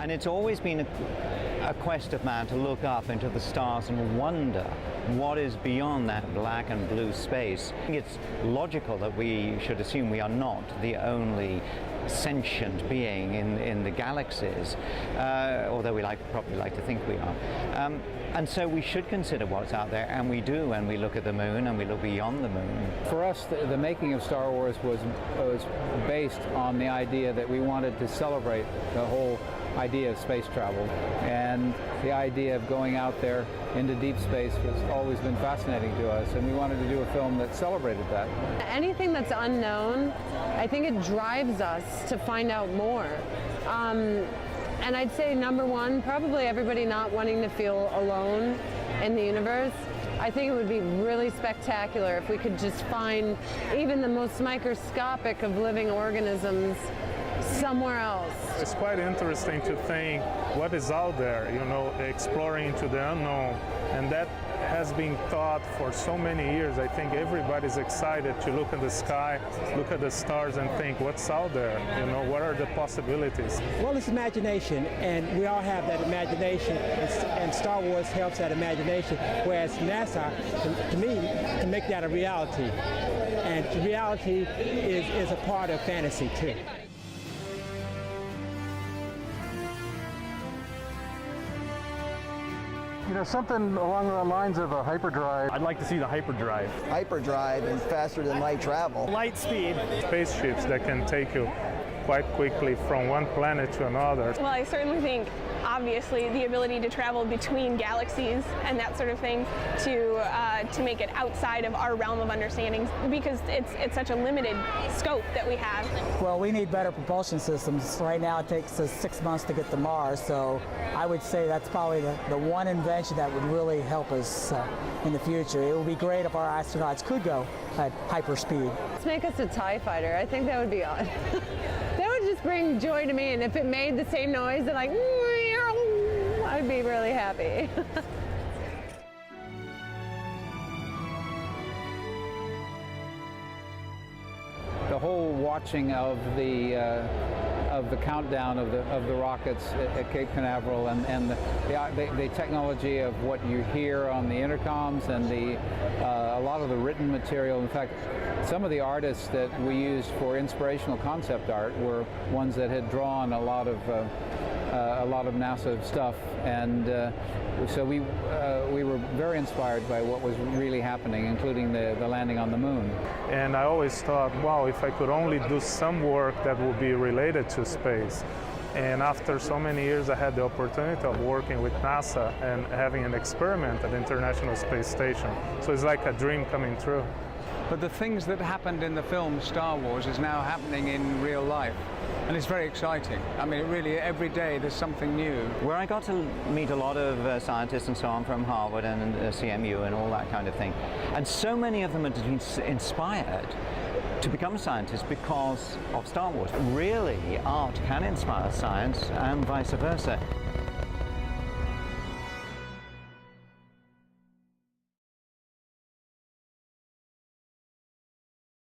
And it's always been a quest of man to look up into the stars and wonder what is beyond that black and blue space. I think it's logical that we should assume we are not the only sentient being in the galaxies, although we probably like to think we are. And so we should consider what's out there, and we do, and we look at the moon and we look beyond the moon. For us, the making of Star Wars was based on the idea that we wanted to celebrate the whole idea of space travel, and the idea of going out there into deep space has always been fascinating to us, and we wanted to do a film that celebrated that. Anything that's unknown, I think it drives us to find out more. And I'd say number one, probably everybody not wanting to feel alone in the universe. I think it would be really spectacular if we could just find even the most microscopic of living organisms somewhere else. It's quite interesting to think what is out there, you know, exploring into the unknown, and that has been thought for so many years. I think everybody's excited to look at the sky, look at the stars and think, what's out there? You know, what are the possibilities? Well, it's imagination, and we all have that imagination, and Star Wars helps that imagination, whereas NASA, to me, can make that a reality. And reality is a part of fantasy, too. You know, something along the lines of a hyperdrive. I'd like to see the hyperdrive. Hyperdrive and faster than light travel. Light speed. Spaceships that can take you quite quickly from one planet to another. Well, I certainly think, obviously, the ability to travel between galaxies and that sort of thing to make it outside of our realm of understanding, because it's such a limited scope that we have. Well, we need better propulsion systems. Right now it takes us 6 months to get to Mars, so I would say that's probably the one invention that would really help us in the future. It would be great if our astronauts could go at hyperspeed. Let's make us a TIE fighter. I think that would be odd. That would just bring joy to me, and if it made the same noise, then like, I'd be really happy. The whole watching of the countdown of the rockets at Cape Canaveral, and the technology of what you hear on the intercoms, and a lot of the written material. In fact, some of the artists that we used for inspirational concept art were ones that had drawn a lot of NASA stuff, and so we were very inspired by what was really happening, including the landing on the moon. And I always thought, wow, if I could only do some work that would be related to space. And after so many years, I had the opportunity of working with NASA and having an experiment at the International Space Station. So it's like a dream coming true. But the things that happened in the film Star Wars is now happening in real life. And it's very exciting. I mean, really, every day there's something new. Where I got to meet a lot of scientists and so on from Harvard and CMU and all that kind of thing. And so many of them had been inspired to become scientists because of Star Wars. Really, art can inspire science and vice versa.